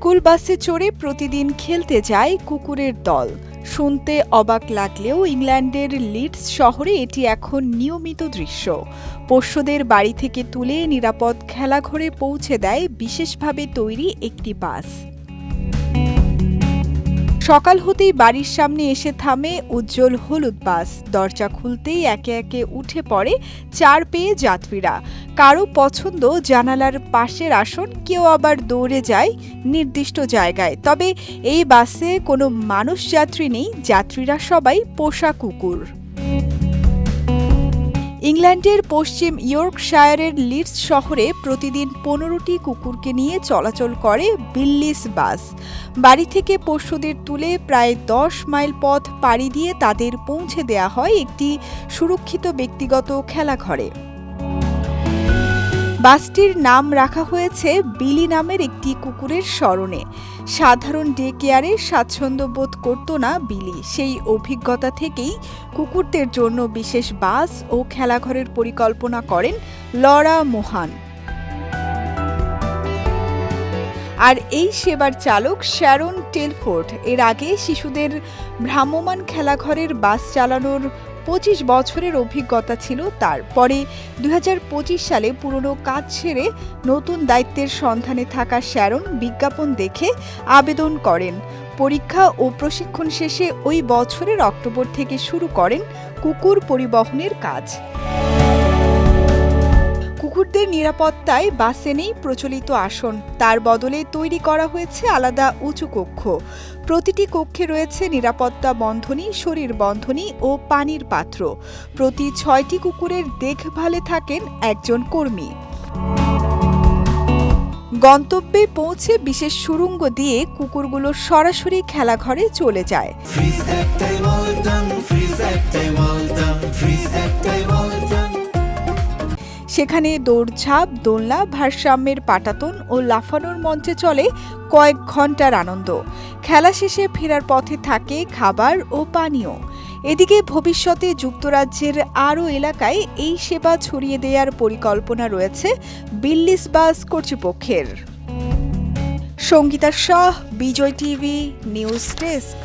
School বাসে চড়ে প্রতিদিন খেলতে যায় কুকুরের দল। শুনতে অবাক লাগলেও ইংল্যান্ডের লিডস শহরে এটি এখন নিয়মিত দৃশ্য। পোষ্যদের বাড়ি থেকে তুলে নিরাপদ খেলাঘরে পৌঁছে দেয় বিশেষভাবে তৈরি একটি বাস। সকাল হতেই বাড়ির সামনে এসে থামে উজ্জ্বল হলুদ বাস। দরজা খুলতেই একে একে উঠে পড়ে চার পেয়ে যাত্রীরা। কারো পছন্দ জানালার পাশের আসন, কেউ আবার দৌড়ে যায় নির্দিষ্ট জায়গায়। তবে এই বাসে কোনো মানুষ যাত্রী নেই, যাত্রীরা সবাই পোষা কুকুর। ইংল্যান্ডের পশ্চিম ইয়র্কশায়ারের লিডস শহরে প্রতিদিন 15টি কুকুরকে নিয়ে চলাচল করে বিল্লিস বাস। বাড়ি থেকে পোষ্যদের তুলে প্রায় 10 মাইল পথ পাড়ি দিয়ে তাদের পৌঁছে দেয়া হয় একটি সুরক্ষিত ব্যক্তিগত খেলাঘরে। বাসটির নাম রাখা হয়েছে বিলি নামের একটি কুকুরের স্মরণে। সাধারণ ডে কেয়ারে স্বাচ্ছন্দ্য বোধ করত না বিলি। সেই অভিজ্ঞতা থেকেই কুকুরদের জন্য বিশেষ বাস ও খেলাঘরের পরিকল্পনা করেন লরা মোহান। আর এই সেবার চালক শ্যারন টেলফোর্ড। এর আগে শিশুদের ভ্রাম্যমাণ খেলাঘরের বাস চালানোর 25 বছরের অভিজ্ঞতা ছিল তার। পরে 2025 সালে পুরনো কাজ ছেড়ে নতুন দায়িত্বের সন্ধানে থাকা শ্যারন বিজ্ঞাপন দেখে আবেদন করেন। পরীক্ষা ও প্রশিক্ষণ শেষে ওই বছরের অক্টোবর থেকে শুরু করেন কুকুর পরিবহনের কাজ। কুকুরদের নিরাপত্তায় বাসে নেই প্রচলিত আসন, তার বদলে তৈরি করা হয়েছে আলাদা উঁচু কক্ষ। প্রতিটি কক্ষে রয়েছে নিরাপত্তা বন্ধনী, শরীর বন্ধনী ও পানির পাত্র। প্রতি 6টি কুকুরের দেখভালে থাকেন একজন কর্মী। গন্তব্যে পৌঁছে বিশেষ সুড়ঙ্গ দিয়ে কুকুরগুলো সরাসরি খেলাঘরে চলে যায়। সেখানে দৌড়ঝাঁপ, দোলনা, ভারসাম্যের পাটাতন ও লাফানোর মঞ্চে চলে কয়েক ঘন্টার আনন্দ। খেলা শেষে ফেরার পথে থাকে খাবার ও পানীয়। এদিকে ভবিষ্যতে যুক্তরাজ্যের আরও এলাকায় এই সেবা ছড়িয়ে দেওয়ার পরিকল্পনা রয়েছে বিল্লিস বাস কর্তৃপক্ষের। সঙ্গীতা শাহ, বিজয় টিভি নিউজ ডেস্ক।